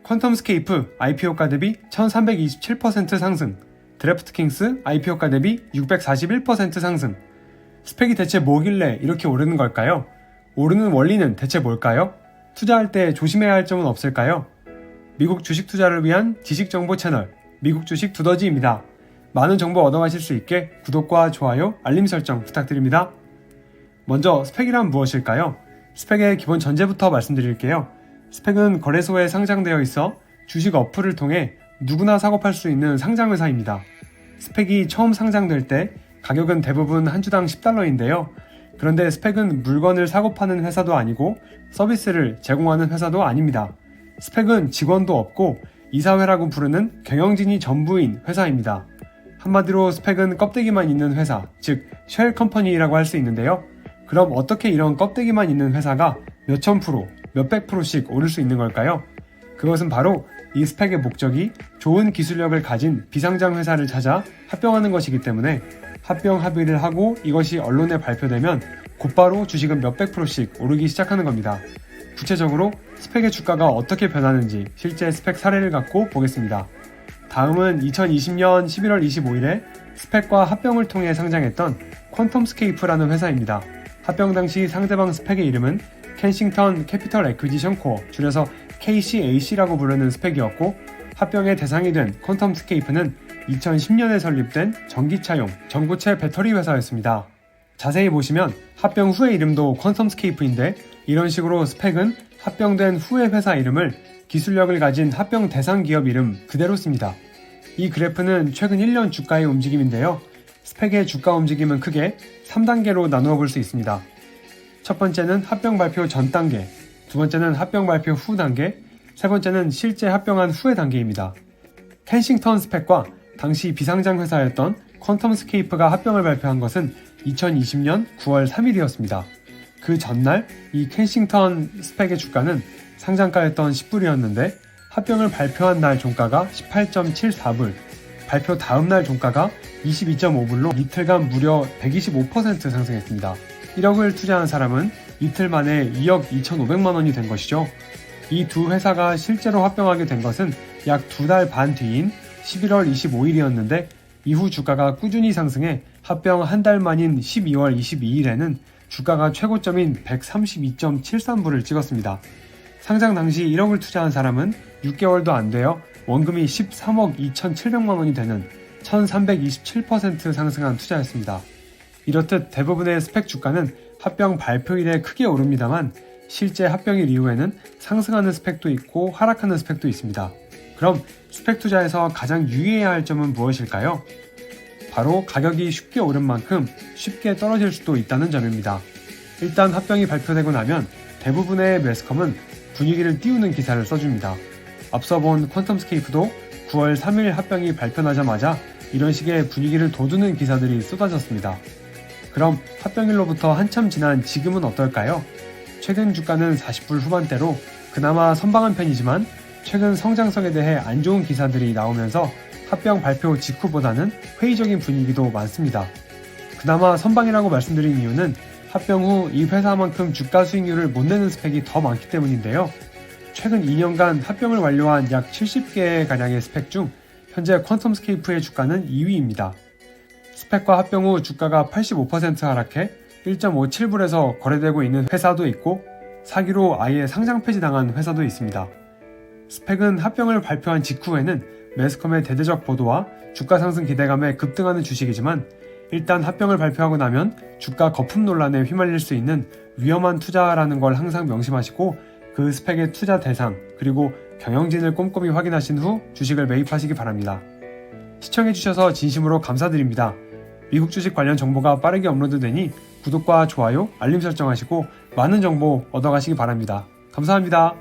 퀀텀스케이프 IPO가 대비 1327% 상승, 드래프트킹스 IPO가 대비 641% 상승. 스펙이 대체 뭐길래 이렇게 오르는 걸까요? 오르는 원리는 대체 뭘까요? 투자할 때 조심해야 할 점은 없을까요? 미국 주식 투자를 위한 지식정보 채널 미국 주식 두더지입니다. 많은 정보 얻어가실 수 있게 구독과 좋아요, 알림 설정 부탁드립니다. 먼저 스펙이란 무엇일까요? 스펙의 기본 전제부터 말씀드릴게요. 스펙은 거래소에 상장되어 있어 주식 어플을 통해 누구나 사고팔 수 있는 상장회사입니다. 스펙이 처음 상장될 때 가격은 대부분 한 주당 $10인데요. 그런데 스펙은 물건을 사고파는 회사도 아니고 서비스를 제공하는 회사도 아닙니다. 스펙은 직원도 없고 이사회라고 부르는 경영진이 전부인 회사입니다. 한마디로 스펙은 껍데기만 있는 회사, 즉 쉘 컴퍼니라고 할 수 있는데요. 그럼 어떻게 이런 껍데기만 있는 회사가 몇천 프로, 몇백 프로씩 오를 수 있는 걸까요? 그것은 바로 이 스펙의 목적이 좋은 기술력을 가진 비상장 회사를 찾아 합병하는 것이기 때문에 합병 합의를 하고 이것이 언론에 발표되면 곧바로 주식은 몇백 프로씩 오르기 시작하는 겁니다. 구체적으로 스펙의 주가가 어떻게 변하는지 실제 스펙 사례를 갖고 보겠습니다. 다음은 2020년 11월 25일에 스펙과 합병을 통해 상장했던 퀀텀스케이프라는 회사입니다. 합병 당시 상대방 스펙의 이름은 켄싱턴 캐피털 애퀴지션 코어, 줄여서 KCAC라고 부르는 스펙이었고, 합병의 대상이 된 퀀텀스케이프는 2010년에 설립된 전기차용 전고체 배터리 회사였습니다. 자세히 보시면 합병 후의 이름도 퀀텀스케이프인데, 이런 식으로 스펙은 합병된 후의 회사 이름을 기술력을 가진 합병 대상 기업 이름 그대로 씁니다. 이 그래프는 최근 1년 주가의 움직임인데요. 스펙의 주가 움직임은 크게 3단계로 나누어 볼 수 있습니다. 첫 번째는 합병 발표 전 단계, 두 번째는 합병 발표 후 단계, 세 번째는 실제 합병한 후의 단계입니다. 켄싱턴 스펙과 당시 비상장 회사였던 퀀텀스케이프가 합병을 발표한 것은 2020년 9월 3일이었습니다. 그 전날 이 켄싱턴 스펙의 주가는 상장가였던 10불이었는데 합병을 발표한 날 종가가 18.74불, 발표 다음 날 종가가 22.5불로 이틀간 무려 125% 상승했습니다. 1억을 투자한 사람은 이틀 만에 2억 2,500만 원이 된 것이죠. 이 두 회사가 실제로 합병하게 된 것은 약 2달 반 뒤인 11월 25일이었는데 이후 주가가 꾸준히 상승해 합병 한 달 만인 12월 22일에는 주가가 최고점인 132.73불을 찍었습니다. 상장 당시 1억을 투자한 사람은 6개월도 안 되어 원금이 13억 2,700만 원이 되는 1327% 상승한 투자였습니다. 이렇듯 대부분의 스펙 주가는 합병 발표일에 크게 오릅니다만 실제 합병일 이후에는 상승하는 스펙도 있고 하락하는 스펙도 있습니다. 그럼 스펙 투자에서 가장 유의해야 할 점은 무엇일까요? 바로 가격이 쉽게 오른 만큼 쉽게 떨어질 수도 있다는 점입니다. 일단 합병이 발표되고 나면 대부분의 매스컴은 분위기를 띄우는 기사를 써줍니다. 앞서 본 퀀텀스케이프도 9월 3일 합병이 발표나자마자 이런 식의 분위기를 돋우는 기사들이 쏟아졌습니다. 그럼 합병일로부터 한참 지난 지금은 어떨까요? 최근 주가는 40불 후반대로 그나마 선방한 편이지만 최근 성장성에 대해 안 좋은 기사들이 나오면서 합병 발표 직후보다는 회의적인 분위기도 많습니다. 그나마 선방이라고 말씀드린 이유는 합병 후 이 회사만큼 주가 수익률을 못 내는 스펙이 더 많기 때문인데요. 최근 2년간 합병을 완료한 약 70개 가량의 스펙 중 현재 퀀텀스케이프의 주가는 2위입니다. 스펙과 합병 후 주가가 85% 하락해 1.57불에서 거래되고 있는 회사도 있고 사기로 아예 상장 폐지당한 회사도 있습니다. 스펙은 합병을 발표한 직후에는 매스컴의 대대적 보도와 주가 상승 기대감에 급등하는 주식이지만 일단 합병을 발표하고 나면 주가 거품 논란에 휘말릴 수 있는 위험한 투자라는 걸 항상 명심하시고 그 스펙의 투자 대상 그리고 경영진을 꼼꼼히 확인하신 후 주식을 매입하시기 바랍니다. 시청해주셔서 진심으로 감사드립니다. 미국 주식 관련 정보가 빠르게 업로드되니 구독과 좋아요, 알림 설정하시고 많은 정보 얻어가시기 바랍니다. 감사합니다.